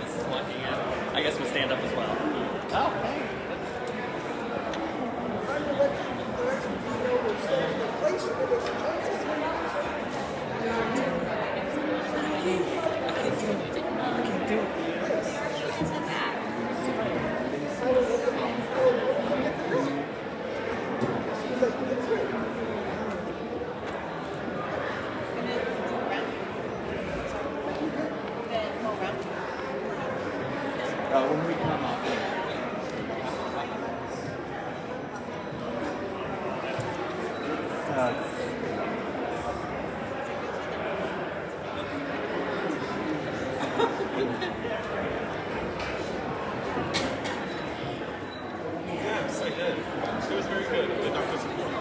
This is lucky, and I guess we stand up as well. Oh, hey. When we come up. Yes, I did. It was very good. The doctor support.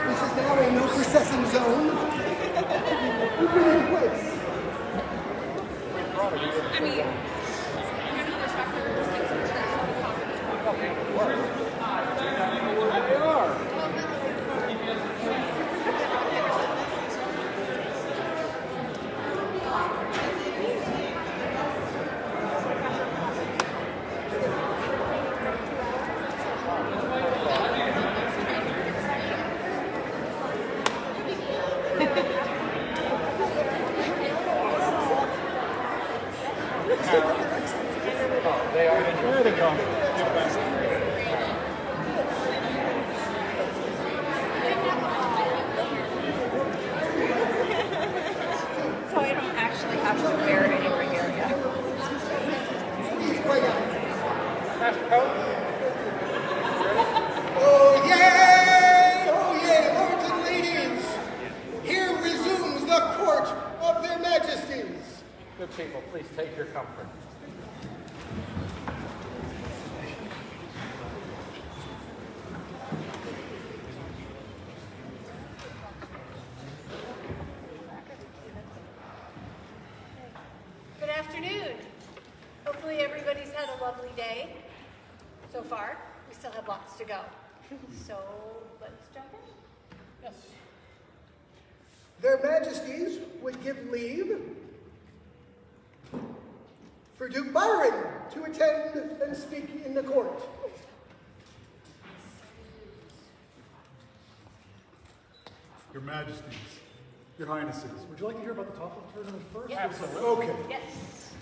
This is now a no processing zone. We've been in place. I mean, They are. There they go. so I don't actually have to wear it anywhere here yet. Oh yay, lords and ladies! Here resumes the court of their majesties. Good people, please take your comfort. Good afternoon. Hopefully everybody's had a lovely day so far. We still have lots to go. So let's jump in. Yes. Their majesties would give leave for Duke Byron to attend and speak in the court. Your Majesties, Your Highnesses, would you like to hear about the top of the tournament first? Yes. Absolutely. Okay. Yes.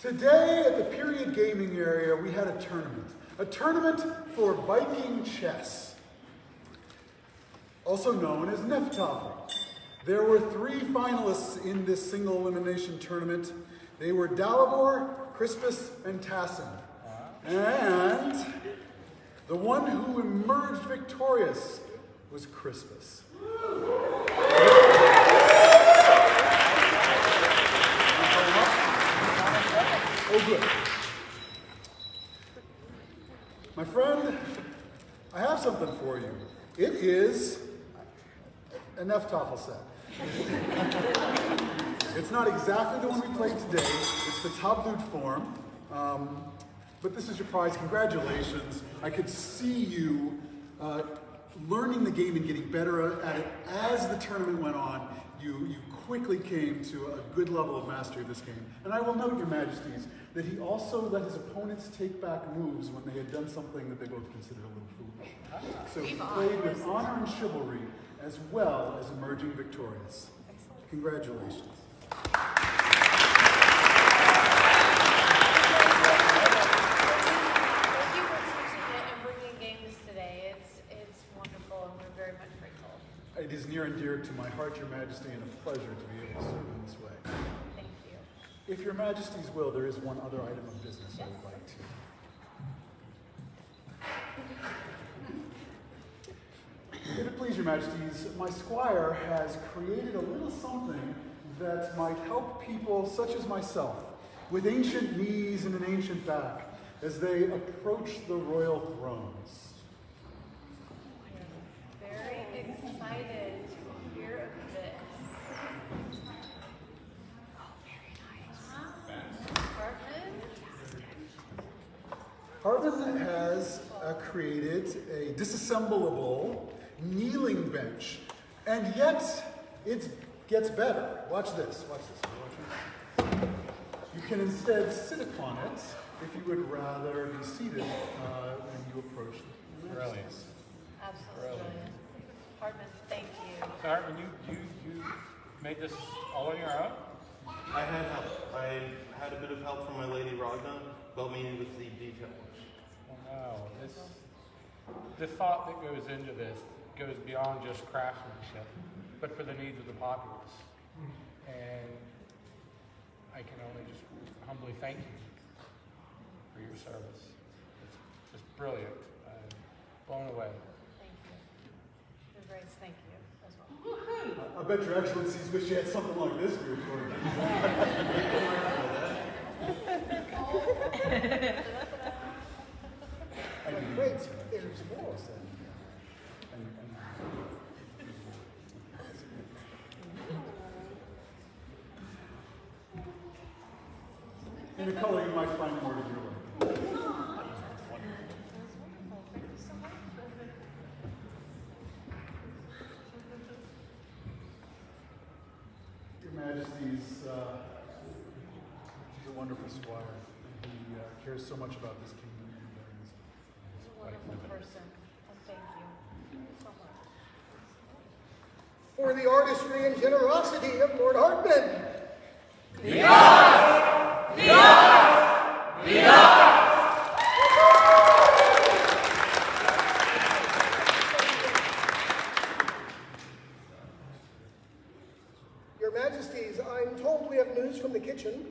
Today at the Period Gaming area, we had a tournament for Viking chess, also known as Neftafel. There were 3 finalists in this single elimination tournament. They were Dalibor, Crispus, and Tassin. And the one who emerged victorious was Crispus. Oh, good. My friend, I have something for you. It is a Neftafel set. It's not exactly the one we played today. It's the Tablut form. But this is your prize. Congratulations. I could see you learning the game and getting better at it as the tournament went on. You quickly came to a good level of mastery of this game. And I will note, Your Majesties, that he also let his opponents take back moves when they had done something that they both considered a little foolish. So he played with honor and chivalry as well as emerging victorious. Congratulations. Thank you for teaching it and bringing games today. It's wonderful. It is near and dear to my heart, Your Majesty, and a pleasure to be able to serve in this way. Thank you. If Your Majesty's will, there is one other item of business I would like to. If it please Your Majesties, my squire has created a little something that might help people such as myself, with ancient knees and an ancient back, as they approach the royal thrones. Very excited to hear of this. Oh, very nice. Hartman? Hartman has created a disassemblable kneeling bench, and yet it gets better. Watch this. Watch this. You can instead sit upon it if you would rather be seated when you approach the Brilliant. Absolutely brilliant. Hartman, thank you. So Hartman, you made this all on your own? I had help. I had a bit of help from my lady Ragna, helped me with the details. Wow, the thought that goes into this goes beyond just craftsmanship, but for the needs of the populace. And I can only just humbly thank you for your service. It's just brilliant. I'm blown away. Thank you. Your Grace, thank you as well. I bet Your Excellencies wish you had something like this for your court. Wait, there's more. In the color, you might find more to your liking. Your Majesties, she's a wonderful squire. He cares so much about this kingdom. He's a wonderful person. And thank you so much. For the artistry and generosity of Lord Hartman. Your Majesties, I'm told we have news from the kitchen.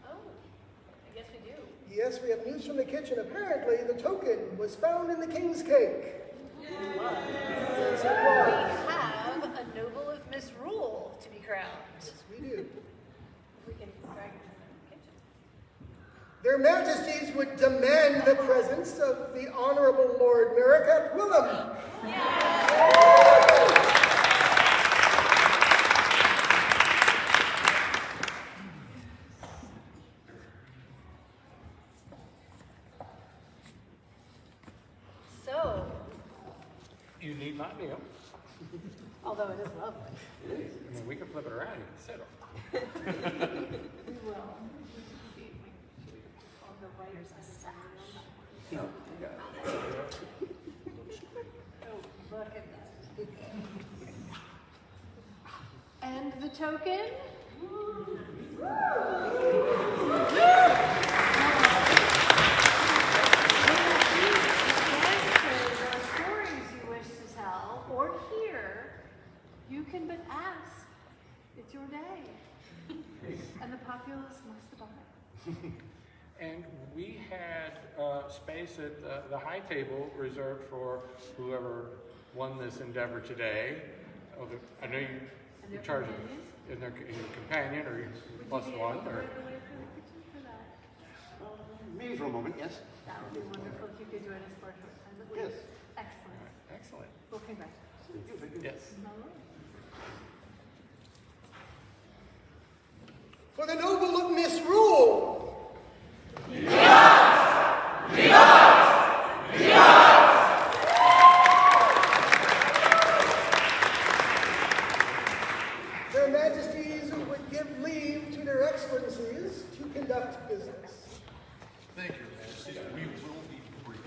Oh, I guess we do. Yes, we have news from the kitchen. Apparently, the token was found in the king's cake. Yes, it We was. have a noble of misrule to be crowned. Yes, we do. We can drag it in the kitchen. Their Majesties would demand the presence of the Honorable Lord Merrick Willem. So, You need my meal. although it is lovely, I mean, we can flip it around. You can sit on it. we will. On the writer's assembly. No, you got it. Oh, look at that. And the token? Answers or stories you wish to tell or hear, you can but ask. It's your day. And the populace must abide. And we had space at the high table reserved for whoever won this endeavor today. Oh, I know you're in charge of in your companion or your plus one. Or Maybe for a moment, yes. That would be wonderful if you could join us for a short time at Yes. least. Excellent. excellent. Well, congratulations. Yes. All right. For the noble of misrule. Their Majesties would give leave to their Excellencies to conduct business. Thank you, Majesty. We will be brief.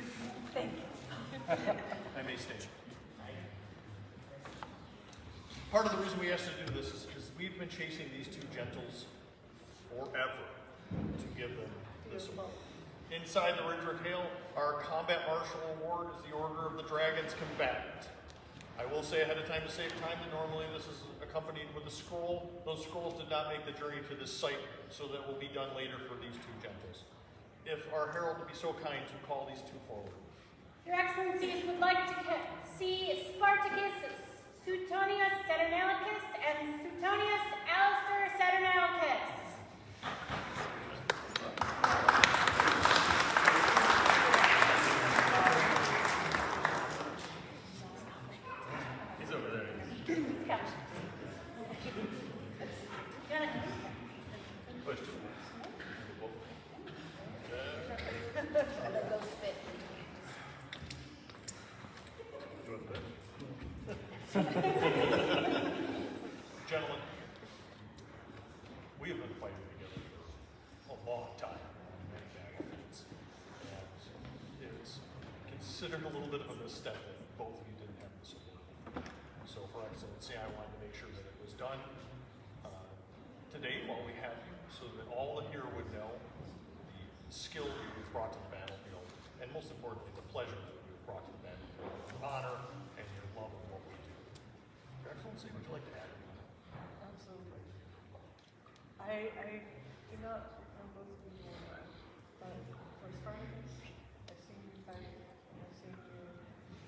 Thank you. I may stay. Part of the reason we asked to do this is because we've been chasing these two gentles forever to give them this award. Inside the Ridger Hill, our Combat Marshal Award is the Order of the Dragon's Combatant. I will say ahead of time to save time that normally this is accompanied with a scroll. Those scrolls did not make the journey to this site, so that will be done later for these two gentles. If our herald would be so kind to call these two forward. Your Excellencies would like to see Spartacus Suetonius Saturnalicus and Suetonius Alistair Saturnalicus. He's over there. Push. Gentlemen, we have been fighting together for a long time on many battlefields, and it's considered a little bit of a misstep that both of you didn't have the support. So, for Excellency, I wanted to make sure that it was done today while we have you, so that all here would know the skill you've brought to the battlefield, and most importantly, the pleasure that you've brought to the battlefield, your honor and your love of what we do. Your Excellency, would you like to add anything? Absolutely. I do not know both of you well, but for starters, I've seen you fight, and I've seen you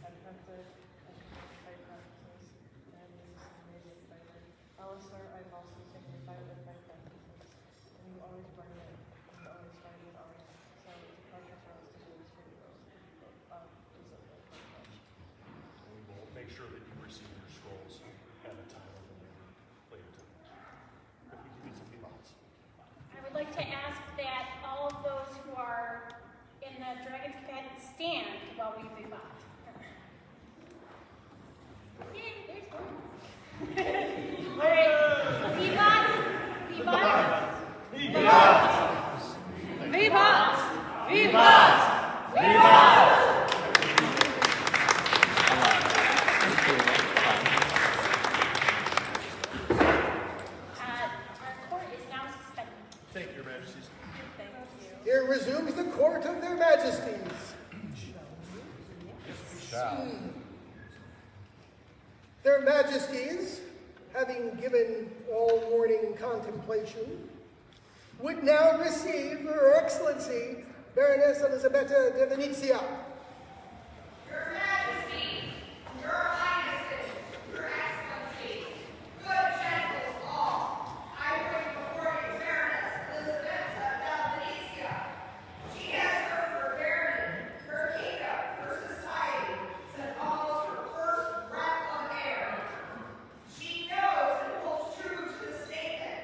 at Hunted and fight practices, and this is an amazing fighter. Alistair, I've also seen you fight with fight practices, and you always bring it, and you always fight with honor. So it's a pleasure for us to do this for you both. Deserve it very much. We will make sure that you receive your scrolls at a time of later tonight. If we can get some feedbacks. I would like to ask that all of those who are in the Dragon's Cadet stand while we vivat. Yay, there's one. All right, vivat, vivat, vivat, vivat, vivat, vivat. Our court is now suspended. Thank you, Your Majesties. Thank you. Here resumes the court of their majesties. Their majesties, having given all morning contemplation, would now receive Her Excellency, Baroness Elisabetta de Venezia. Your Majesty, Your Highnesses, Your Excellency, good gentles all, I bring before you Baroness Elisabetta de Venezia. She has served her barony, her kingdom, her society, since almost her first breath of air. She knows and holds true to the statement,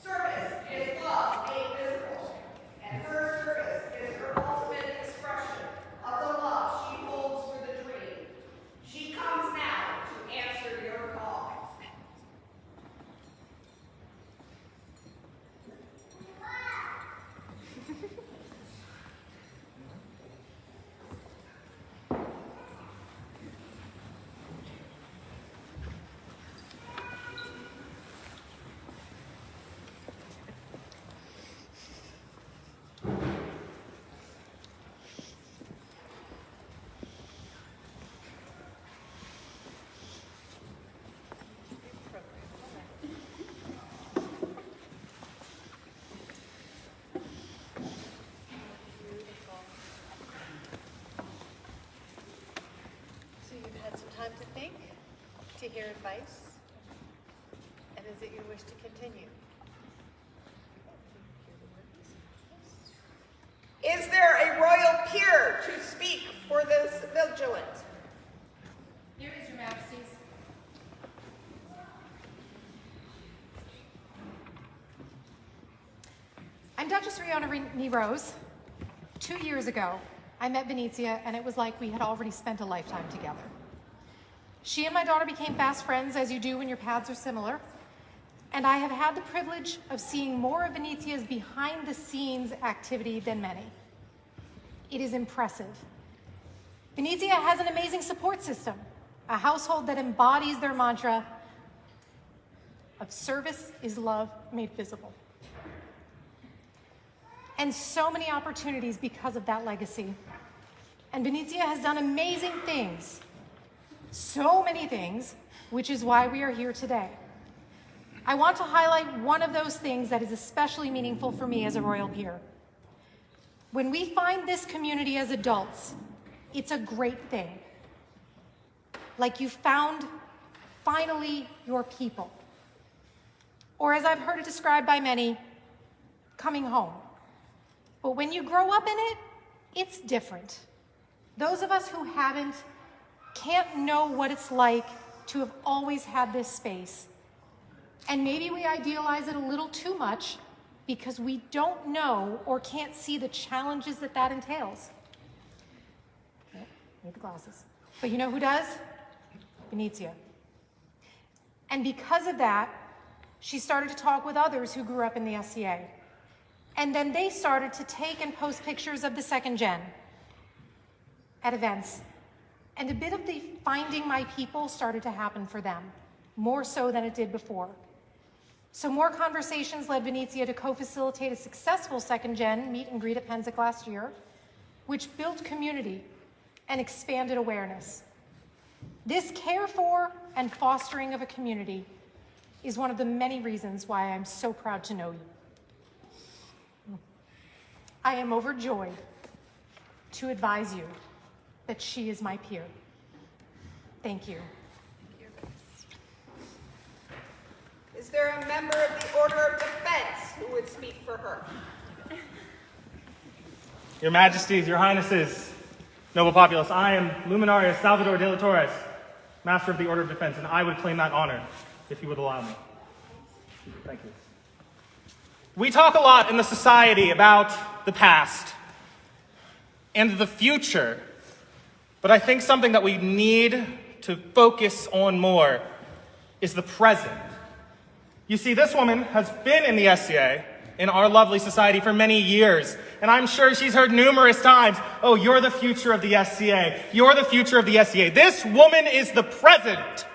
service is love made visible, and her service is her ultimate expression of the love she holds for the dream. She comes now to answer your call. So you've had some time to think, to hear advice, and is it your wish to continue? Is there a royal peer to speak for this vigilant? Here is your Majesties. I'm Duchess Riona Rose. 2 years ago, I met Venezia, and it was like we had already spent a lifetime together. She and my daughter became fast friends, as you do when your paths are similar. And I have had the privilege of seeing more of Venezia's behind-the-scenes activity than many. It is impressive. Venezia has an amazing support system, a household that embodies their mantra of service is love made visible. And so many opportunities because of that legacy. And Venezia has done amazing things. So many things, which is why we are here today. I want to highlight one of those things that is especially meaningful for me as a royal peer. When we find this community as adults, it's a great thing. Like you found finally your people. Or as I've heard it described by many, coming home. But when you grow up in it, it's different. Those of us who haven't can't know what it's like to have always had this space. And maybe we idealize it a little too much because we don't know or can't see the challenges that that entails. Oh, need the glasses. But you know who does? Benicia. And because of that, she started to talk with others who grew up in the SCA. And then they started to take and post pictures of the second gen at events. And a bit of the finding my people started to happen for them, more so than it did before. So more conversations led Benicia to co-facilitate a successful second gen meet and greet at Penzic last year, which built community and expanded awareness. This care for and fostering of a community is one of the many reasons why I'm so proud to know you. I am overjoyed to advise you that she is my peer. Thank you. Is there a member of the Order of Defense who would speak for her? Your Majesties, Your Highnesses, noble populace, I am Luminarius Salvador de la Torres, Master of the Order of Defense, and I would claim that honor if you would allow me. Thank you. We talk a lot in the society about the past and the future, but I think something that we need to focus on more is the present. You see, this woman has been in the SCA, in our lovely society, for many years, and I'm sure she's heard numerous times, oh, you're the future of the SCA. You're the future of the SCA. This woman is the present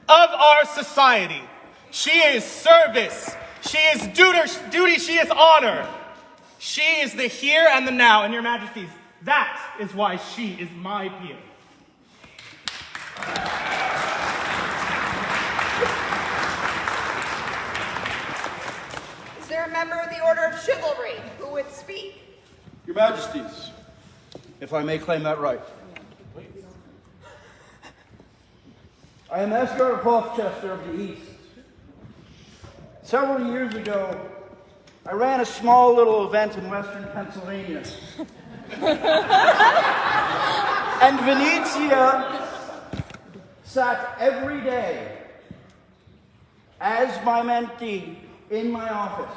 of our society. She is service. She is duty. She is honor. She is the here and the now. And Your Majesties, that is why she is my peer. Is there a member of the Order of Chivalry who would speak? Your Majesties, if I may claim that right. I am Esgar of Hofchester of the East. Several years ago, I ran a small little event in western Pennsylvania. And Benicia sat every day as my mentee in my office.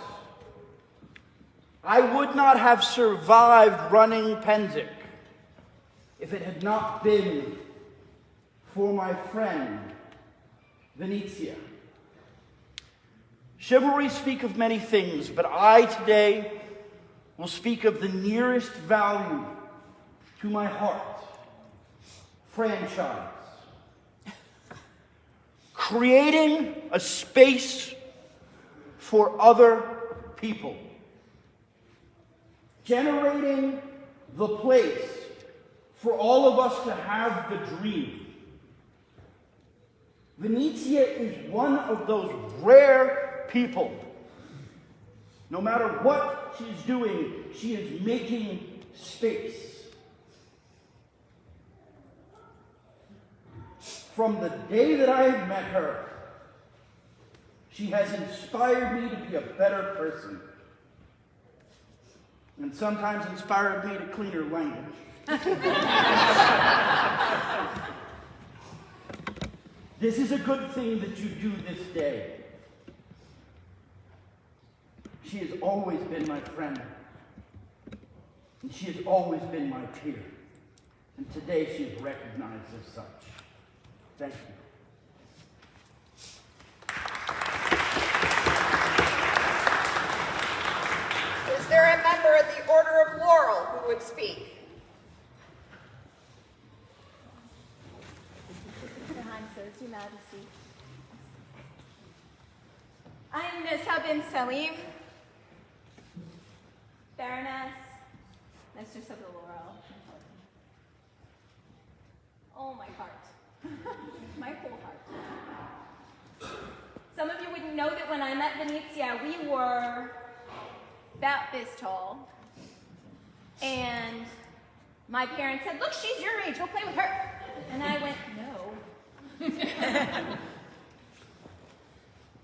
I would not have survived running Penzic if it had not been for my friend, Benicia. Chivalry speak of many things, but I today will speak of the nearest value to my heart: franchise. Creating a space for other people. Generating the place for all of us to have the dream. Benicia is one of those rare people. No matter what she's doing, she is making space. From the day that I have met her, she has inspired me to be a better person. And sometimes inspired me to cleaner language. This is a good thing that you do this day. She has always been my friend. And she has always been my peer. And today she is recognized as such. Thank you. Is there a member of the Order of Laurel who would speak? Your Highnesses, Your Majesty. I'm Nissa bin Salim, Baroness, Mistress of the Laurel. Oh, my heart. my whole heart. Some of you wouldn't know that when I met Venezia, we were about this tall. And my parents said, look, she's your age, go play with her. And I went, no.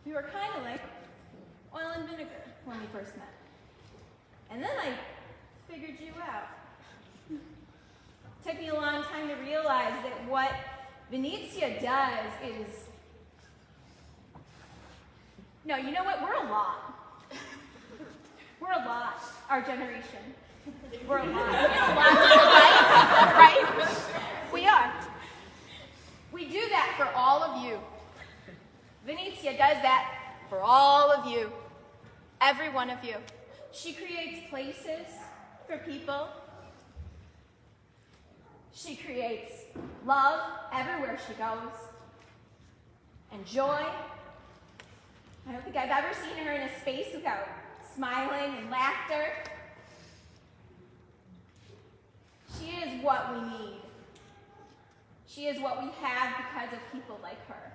We were kind of like oil and vinegar when we first met. And then I figured you out. Took me a long time to realize that what Venezia does is, no, you know what? We're a lot. We're a lot, our generation. We're a lot. We have a lot to provide, right? We are. We do that for all of you. Venezia does that for all of you. Every one of you. She creates places for people. She creates love everywhere she goes. And joy. I don't think I've ever seen her in a space without smiling and laughter. She is what we need. She is what we have because of people like her.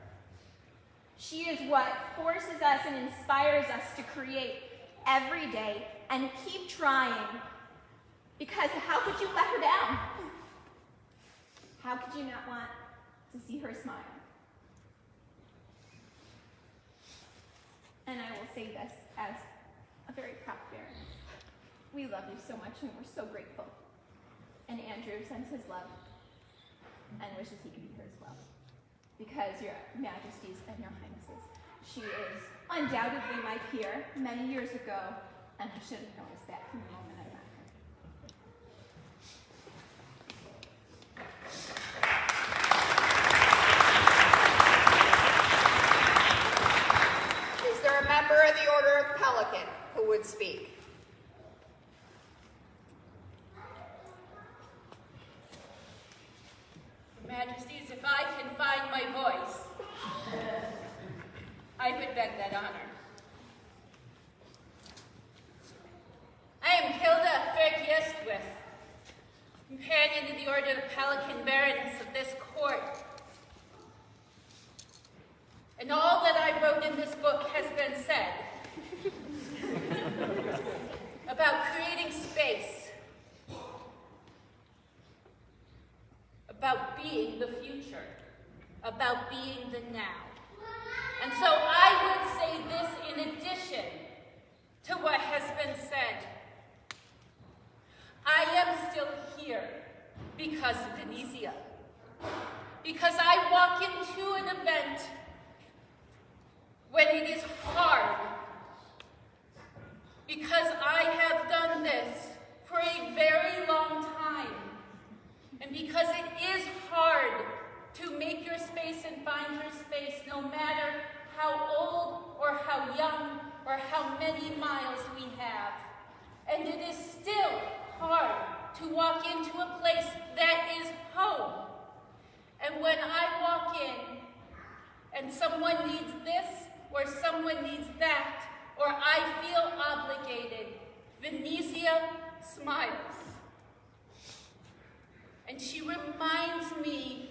She is what forces us and inspires us to create every day and keep trying. Because how could you let her down? How could you not want to see her smile? And I will say this as a very proud parent. We love you so much and we're so grateful. And Andrew sends his love and wishes he could be here as well. Because your majesties and your highnesses, she is undoubtedly my peer many years ago, and I should have noticed that from the moment I met her. Is there a member of the Order of Pelican who would speak? Majesties, if I can find my voice, I would beg that honor. I am Hilda Ferk-Yestwith, companion to the Order of Pelican Baroness of this court. And all that I wrote in this book has been said about creating space, about being the future, about being the now. And so I would say this in addition to what has been said. I am still here because of Venezia. Because I walk into an event when it is hard. Because I have done this for a very long time. And because it is hard to make your space and find your space, no matter how old or how young or how many miles we have. And it is still hard to walk into a place that is home. And when I walk in and someone needs this or someone needs that, or I feel obligated, Venezia smiles. And she reminds me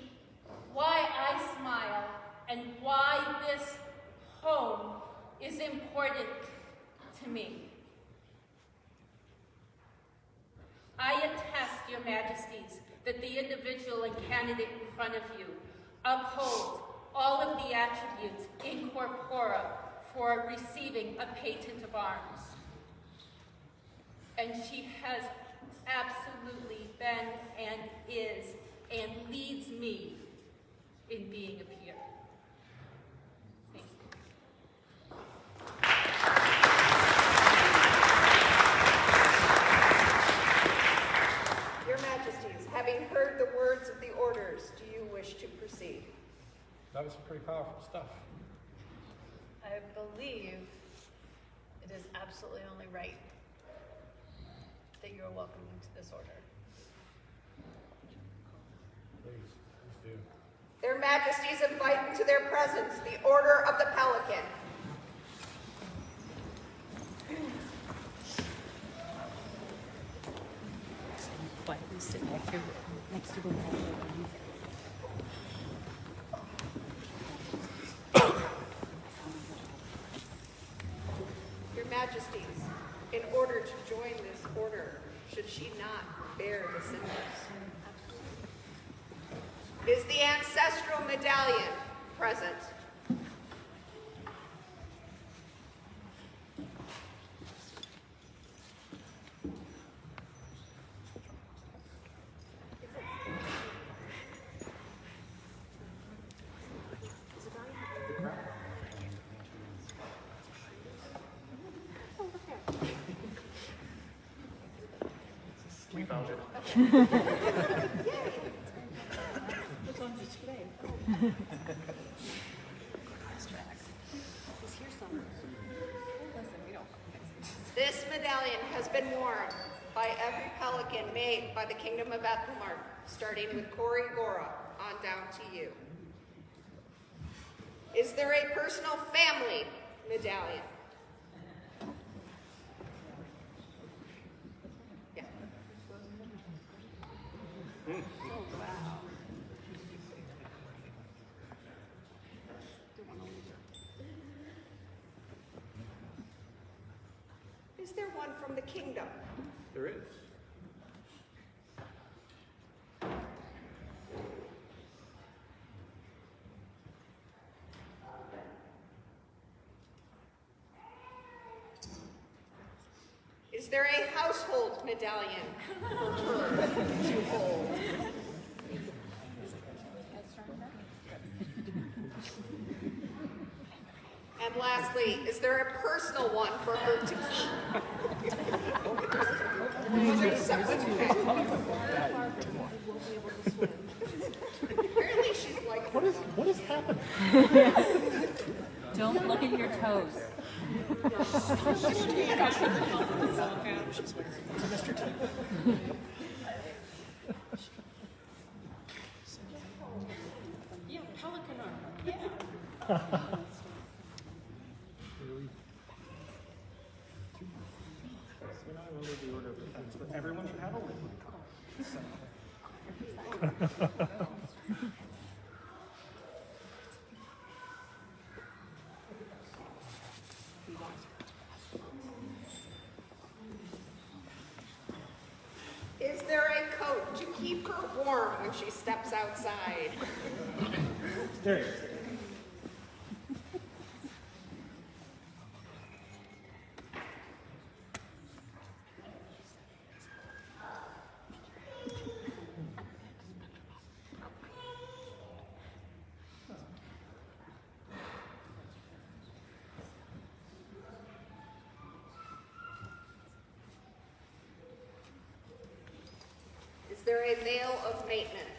why I smile and why this home is important to me. I attest, your majesties, that the individual and candidate in front of you upholds all of the attributes in corpora for receiving a patent of arms. And she has absolutely been and is and leads me in being a peer. Thank you. Your Majesties, having heard the words of the orders, do you wish to proceed? That was some pretty powerful stuff. I believe it is absolutely only right that you are welcomed into this order. Please do. Their Majesties invite into their presence the Order of the Pelican. Quietly sit back here next to the wall. should she not bear the symbols. Is the ancestral medallion present? We found it. It's on display. This medallion has been worn by every pelican made by the Kingdom of Ethelmark, starting with Cory Gora on down to you. Is there a personal family medallion? Yeah. Is there one from the kingdom? There is. Is there a household medallion for her to hold? And lastly, is there a personal one for her to keep? Apparently she's like, What is happening? Don't look at your toes. Yeah, pelican armor. Yeah. We're not under the order of defense, but everyone should have a liquid is there a coat to keep her warm when she steps outside? There he is. Is there a veil of maintenance?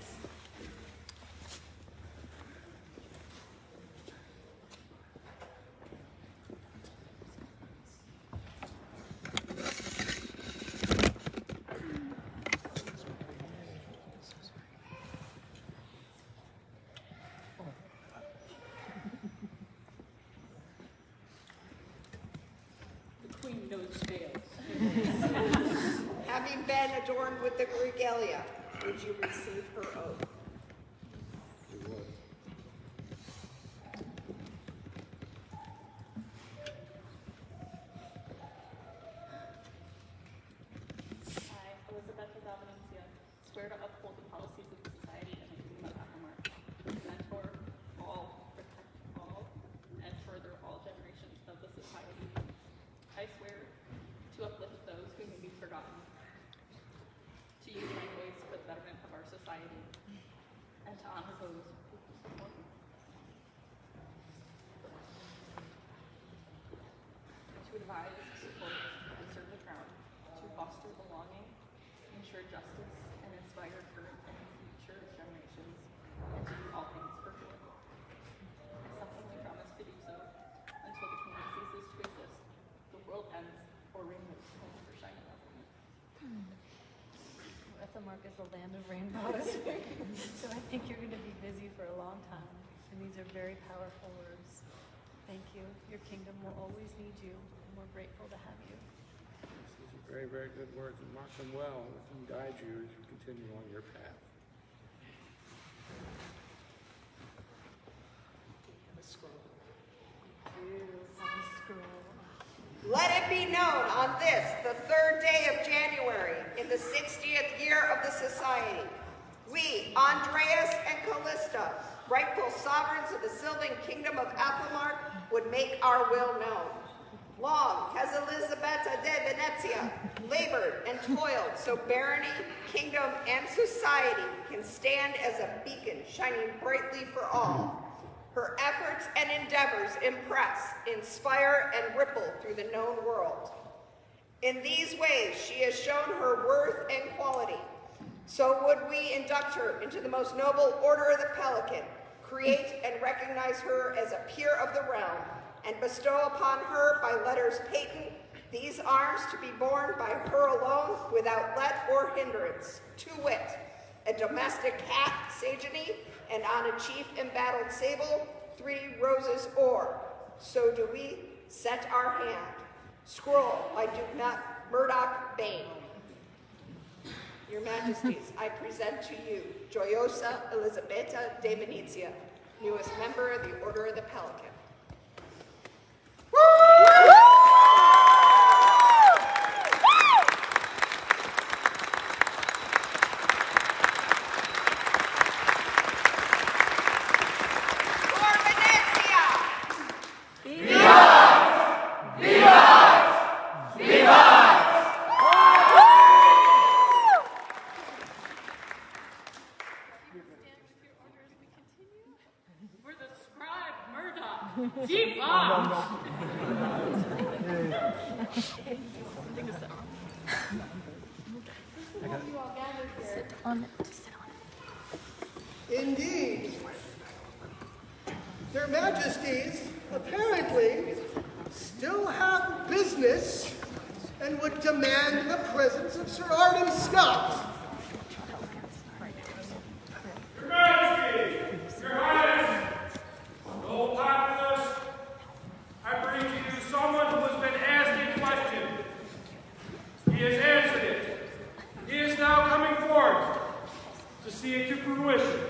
The queen knows veils. Having been adorned with the regalia, would you receive her oath? I, Elizabeth of Valencia, swear to uphold the policies of the Society and the Kingdom of Ethelmark, mentor all, protect all, and further all generations of the Society. I swear to uplift those who may be forgotten, to use my voice for the betterment of our society, and to honor those who support me. To advise, support, and serve the crown, to foster belonging, ensure justice, and inspire current and future generations, and to do all things for good. I solemnly promise to do so until the kingdom ceases to exist, the world ends, or rainbows no longer shine in Ethelmark. Ethelmark is the land of rainbows. So I think you're going to be busy for a long time. And these are very powerful words. Thank you. Your kingdom will always need you, and we're grateful to have you. These are very, very good words, and mark them well. Let them guide you as you continue on your path. Beautiful scroll. Let it be known on this, the 3rd day of January, in the 60th year of the Society, we, Andreas and Callista, rightful sovereigns of the Sylvan Kingdom of Athelmark, would make our will known. Long has Elisabetta de Venezia labored and toiled so barony, kingdom, and society can stand as a beacon shining brightly for all. Her efforts and endeavors impress, inspire, and ripple through the known world. In these ways, she has shown her worth and quality. So would we induct her into the most noble order of the Pelican, create and recognize her as a peer of the realm, and bestow upon her by letters patent these arms to be borne by her alone without let or hindrance, to wit, a domestic cat, Sageny, and on a chief embattled sable, 3 roses or. So do we set our hand. Scroll by Duke Murdoch Bain. Your Majesties, I present to you Joyosa Elisabetta de Venezia, newest member of the Order of the Pelican. For the scribe Murdoch. Viva! Sit on it. Indeed. Their Majesties apparently still have business and would demand the presence of Sir Arden Scott. Your Majesty, Your Highness, the whole populace, I bring to you someone who has been asked a question. He has answered it. He is now coming forth to see it to fruition.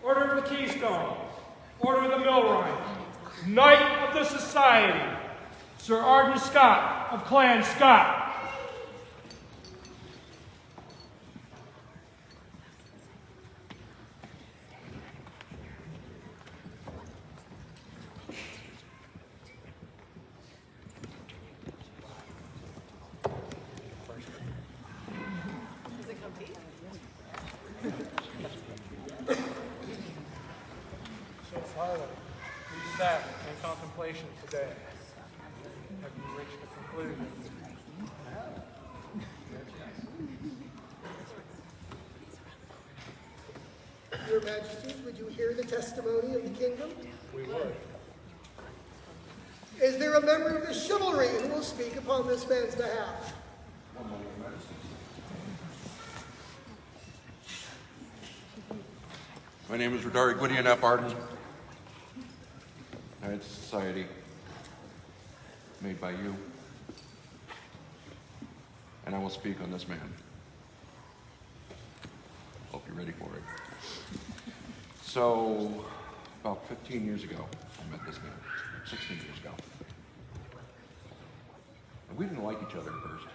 Order of the Keystone, Order of the Millrine, Knight of the Society, Sir Arden Scott of Clan Scott. So Father, we sat in contemplation today. Have you reached a conclusion? Your Majesties, would you hear the testimony of the kingdom? We would. Is there a member of the chivalry who will speak upon this man's behalf? My name is Rodari Gwydion ap Arden. Knight Society, made by you. And I will speak on this man. Hope you're ready for it. So, about 15 years ago, I met this man. 16 years ago. And we didn't like each other at first.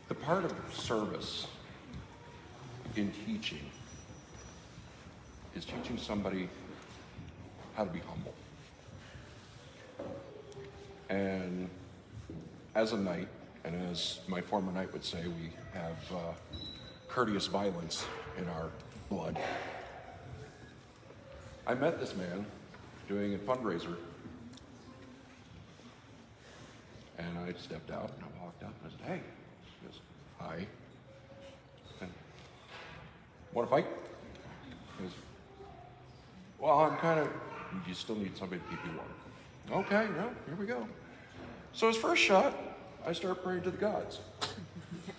The part of service in teaching is teaching somebody how to be humble. And as a knight, and as my former knight would say, we have courteous violence in our blood. I met this man doing a fundraiser, and I stepped out and I walked up and I said, "Hey," he goes, "Hi. And, want to fight?" He goes, "Well, I'm kind of, you still need somebody to keep you warm." "Okay, well, here we go." So his first shot, I start praying to the gods.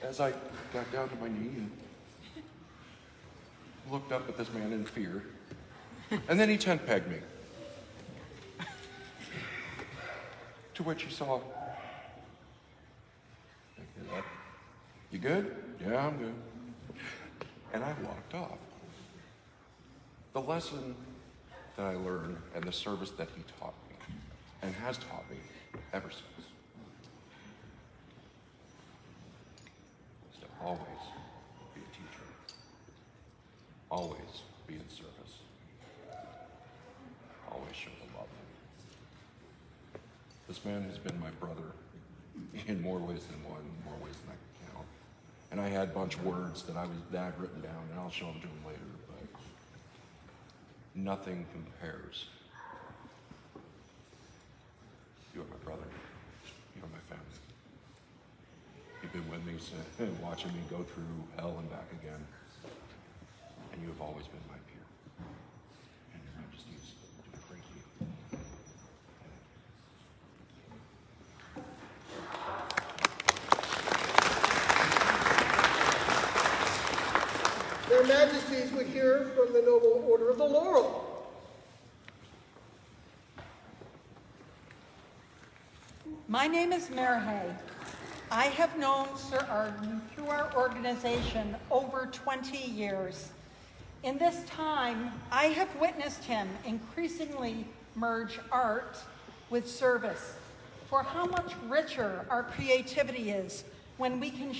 As I got down to my knee and looked up at this man in fear. And then he tent-pegged me. To which he saw, "You good?" "Yeah, I'm good." And I walked off. The lesson that I learned and the service that he taught me and has taught me ever since is to always be a teacher, always be in service, always show the love. This man has been my brother in more ways than one, more ways than I can count. And I had a bunch of words that I had written down, and I'll show them to him later, but nothing compares. You are my brother. You are my family. You've been with me, watching me go through hell and back again, and you have always been my peer. And Your Majesty's doing a great deal. Their Majesties would hear from the Noble Order of the Laurel. My name is Mare Hay. I have known Sir Arden through our organization over 20 years. In this time, I have witnessed him increasingly merge art with service. For how much richer our creativity is when we can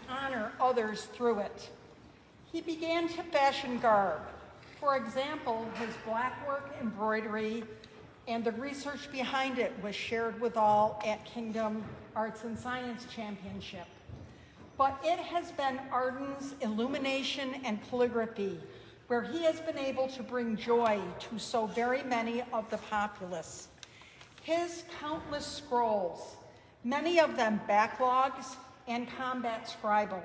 honor others through it. He began to fashion garb. For example, his blackwork embroidery and the research behind it was shared with all at Kingdom Arts and Science Championship. But it has been Arden's illumination and calligraphy where he has been able to bring joy to so very many of the populace. His countless scrolls, many of them backlogs and combat scribal,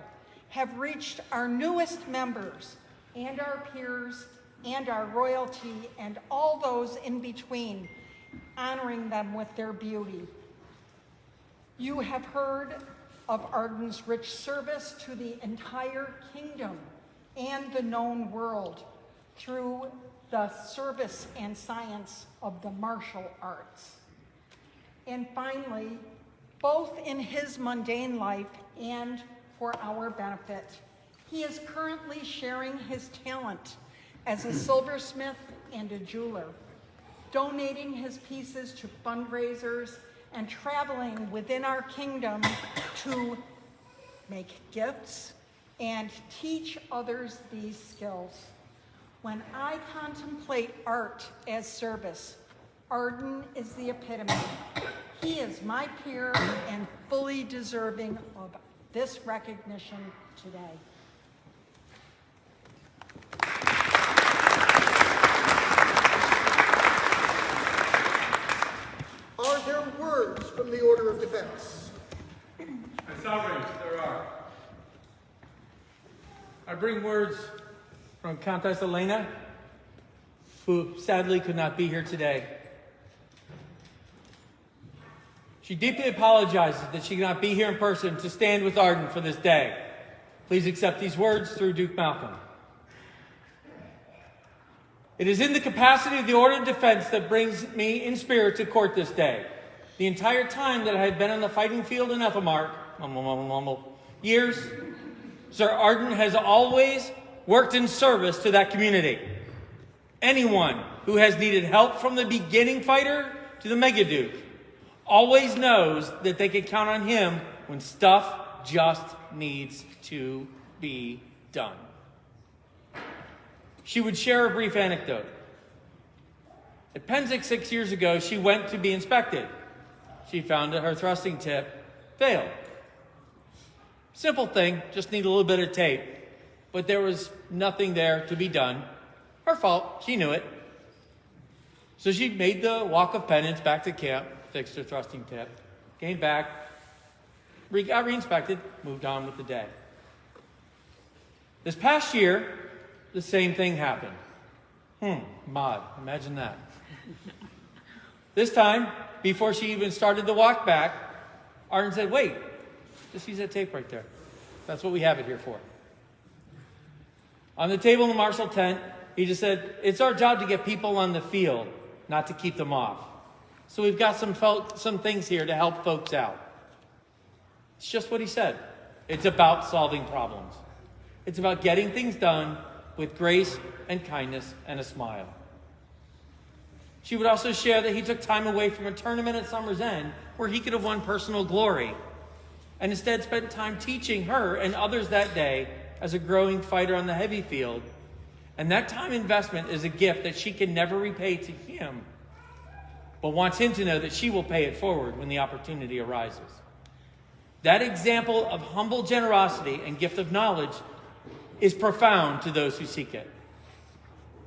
have reached our newest members and our peers and our royalty and all those in between, honoring them with their beauty. You have heard of Arden's rich service to the entire kingdom and the known world through the service and science of the martial arts. And finally, both in his mundane life and for our benefit, he is currently sharing his talent as a silversmith and a jeweler, donating his pieces to fundraisers and traveling within our kingdom to make gifts and teach others these skills. When I contemplate art as service, Arden is the epitome. He is my peer and fully deserving of this recognition today. Are there words from the Order of Defense? My sovereigns, there are. I bring words from Countess Elena, who sadly could not be here today. She deeply apologizes that she cannot be here in person to stand with Arden for this day. Please accept these words through Duke Malcolm. It is in the capacity of the Order of Defense that brings me in spirit to court this day. The entire time that I have been on the fighting field in Ethelmark, years, Sir Arden has always worked in service to that community. Anyone who has needed help from the beginning fighter to the Megaduke always knows that they can count on him when stuff just needs to be done. She would share a brief anecdote. At Pennsic 6 years ago, she went to be inspected. She found that her thrusting tip failed. Simple thing, just need a little bit of tape. But there was nothing there to be done. Her fault, she knew it. So she made the walk of penance back to camp, fixed her thrusting tip, came back, got re-inspected, moved on with the day. This past year, the same thing happened. Mod, imagine that. This time, before she even started the walk back, Arden said, wait, just use that tape right there. That's what we have it here for. On the table in the marshal tent, he just said, it's our job to get people on the field, not to keep them off. So we've got some things here to help folks out. It's just what he said. It's about solving problems. It's about getting things done with grace and kindness and a smile. She would also share that he took time away from a tournament at Summer's End where he could have won personal glory, and instead spent time teaching her and others that day as a growing fighter on the heavy field. And that time investment is a gift that she can never repay to him, but wants him to know that she will pay it forward when the opportunity arises. That example of humble generosity and gift of knowledge is profound to those who seek it.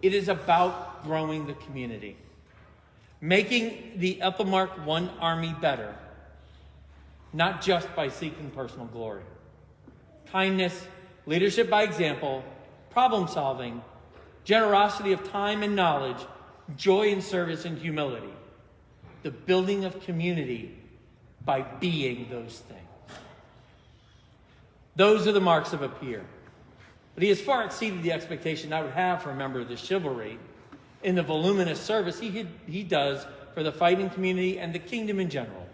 It is about growing the community, making the Ethelmark One Army better, not just by seeking personal glory. Kindness, leadership by example, problem solving, generosity of time and knowledge, joy in service and humility. The building of community by being those things. Those are the marks of a peer. But he has far exceeded the expectation I would have for a member of the chivalry in the voluminous service he does for the fighting community and the kingdom in general.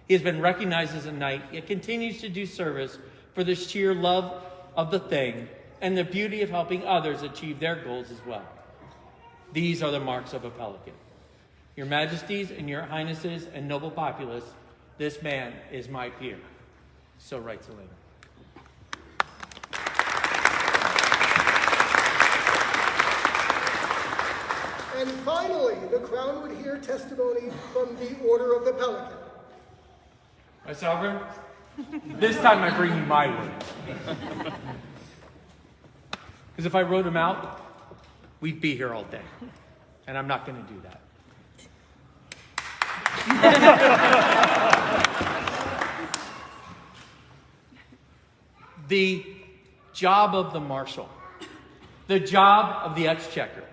He has been recognized as a knight, yet continues to do service for the sheer love of the thing and the beauty of helping others achieve their goals as well. These are the marks of a pelican. Your Majesties and your Highnesses and noble populace, this man is my peer. So writes Elena. And finally, the Crown would hear testimony from the Order of the Pelican. My sovereign, this time I bring you my words. Because if I wrote them out, we'd be here all day. And I'm not going to do that. The job of the marshal, the job of the exchequer,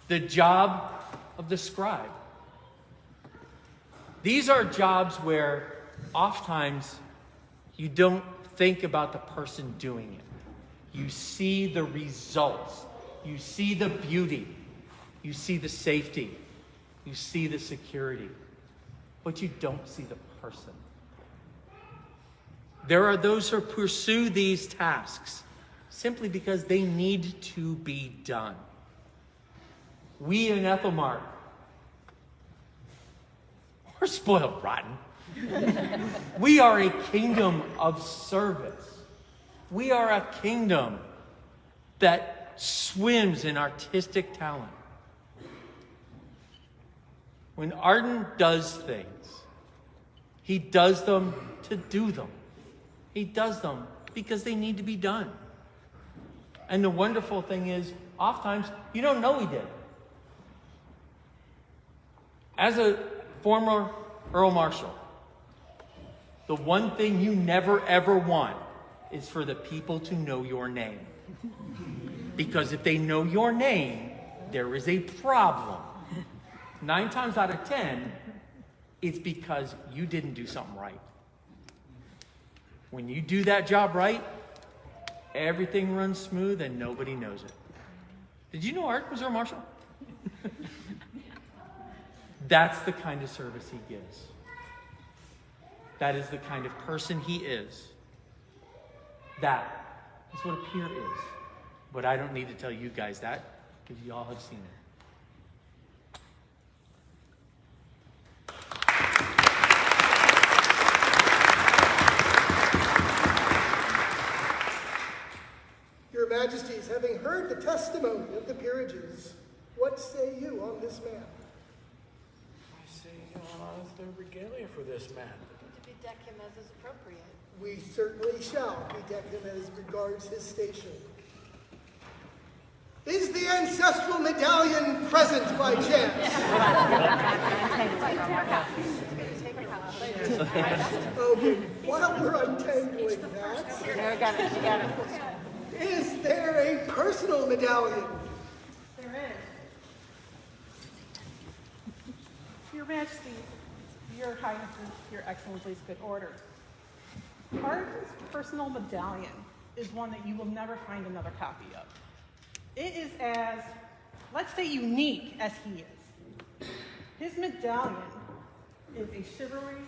the job of the scribe. These are jobs where oftentimes you don't think about the person doing it. You see the results. You see the beauty. You see the safety. You see the security. But you don't see the person. There are those who pursue these tasks simply because they need to be done. We in Ethelmark, we're spoiled rotten. We are a kingdom of service. We are a kingdom that swims in artistic talent. When Arden does things, he does them to do them. He does them because they need to be done. And the wonderful thing is, oftentimes, you don't know he did. As a former Earl Marshal, the one thing you never ever want is for the people to know your name. Because if they know your name, there is a problem. 9 times out of 10, it's because you didn't do something right. When you do that job right, everything runs smooth and nobody knows it. Did you know Art was Earl Marshal? That's the kind of service he gives. That is the kind of person he is. That is what a peer is. But I don't need to tell you guys that, because you all have seen it. Your Majesties, having heard the testimony of the peerages, what say you on this man? I say you honor the regalia for this man. To bedeck him as is appropriate. We certainly shall bedeck him as regards his station. Is the ancestral medallion present by chance? Okay, while we're untangling that, is there a personal medallion? There is. Your Majesty, Your Highnesses, Your Excellencies, good order. Arden's personal medallion is one that you will never find another copy of. It is as, let's say, unique as he is. His medallion is a chivalry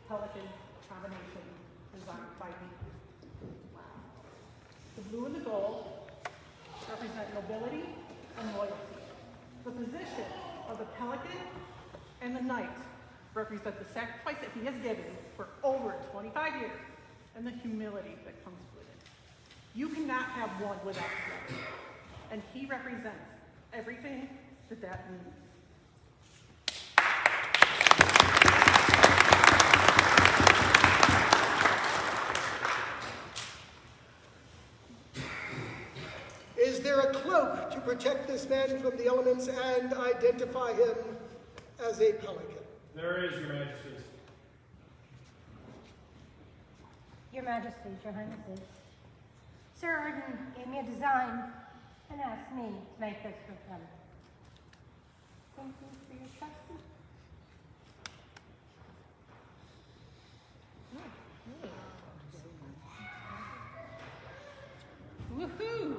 pelican combination designed by me. The blue and the gold nobility and loyalty. The position of the pelican and the knight represent the sacrifice that he has given for over 25 years and the humility that comes with it. You cannot have one without the other, and he represents everything that means. Is there a cloak to protect this man from the elements and identify him as a pelican? There is, Your Majesties. Your Majesties, Your Highnesses. Sir Arden gave me a design and asked me to make this for him. Thank you for your trust. Woohoo!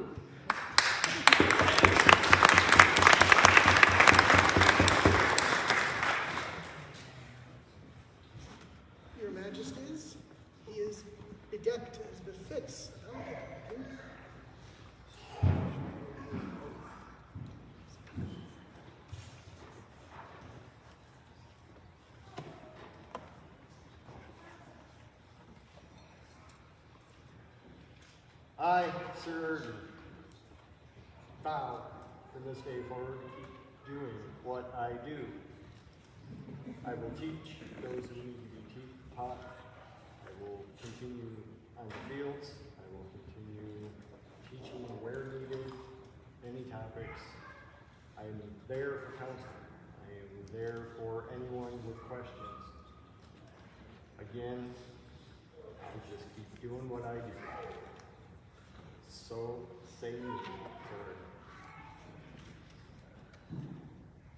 Your Majesties, he is bedecked as befits a pelican. I, Sir Urden, vow from this day forward to keep doing what I do. I will teach those who need to be taught. I will continue on the fields. I will continue teaching where needed, any topics. I am there for counseling. I am there for anyone with questions. Again, I just keep doing what I do. So say you, Sir.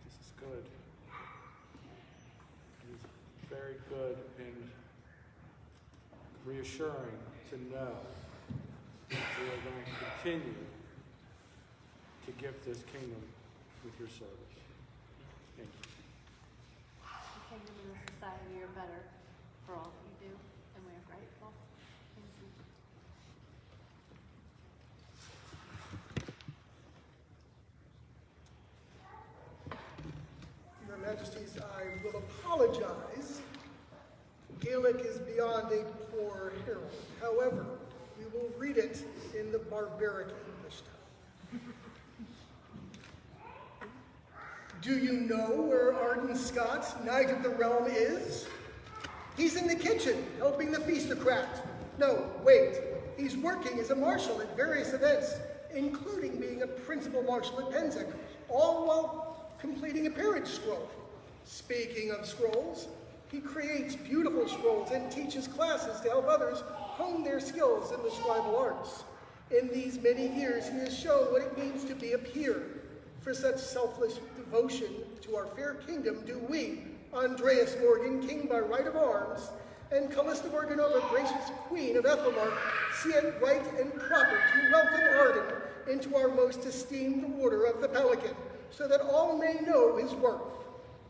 This is good. It's very good and reassuring to know that you are going to continue to gift this kingdom with your service. Thank you. The kingdom and the society are better for all that you do, and we are grateful. Thank you. Your Majesties, I will apologize. Gaelic is beyond a poor herald. However, we will read it in the barbaric English style. Do you know where Arden Scott, Knight of the Realm, is? He's in the kitchen, helping the feastocrat. No, wait. He's working as a marshal at various events, including being a principal marshal at Penzek, all while completing a peerage scroll. Speaking of scrolls, he creates beautiful scrolls and teaches classes to help others hone their skills in the scribal arts. In these many years, he has shown what it means to be a peer. For such selfless devotion to our fair kingdom do we, Andreas Morgan, king by right of arms, and Callista Morganova, gracious queen of Ethelmark, see it right and proper to welcome Arden into our most esteemed order of the Pelican, so that all may know his worth.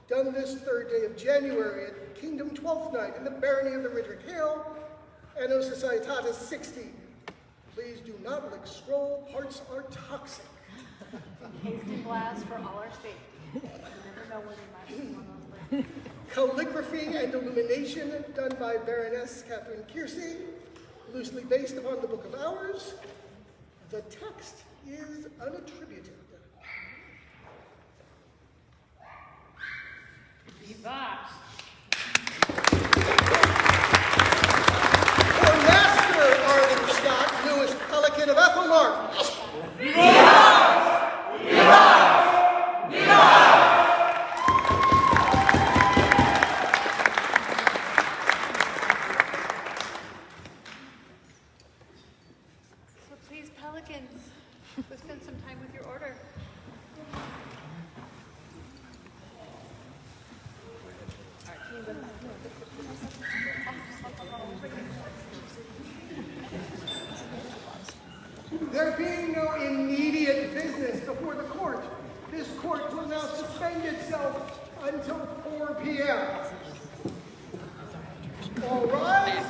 Done this 3rd day of January at Kingdom 12th night in the barony of the Ridrick Hale, Anno Societatis 60. Please do not lick scroll, parts are toxic. Hasty blast for all our safety. You never know when they might be one of them. Calligraphy and illumination done by Baroness Catherine Kiersey, loosely based upon the Book of Hours. The text is unattributed. Vivat! For Master Arden Scott, newest Pelican of Ethelmark. Vivat! Vivat! Vivat! So please, Pelicans, let's spend some time with your order. There being no immediate business before the court, this court will now suspend itself until 4 p.m. All rise.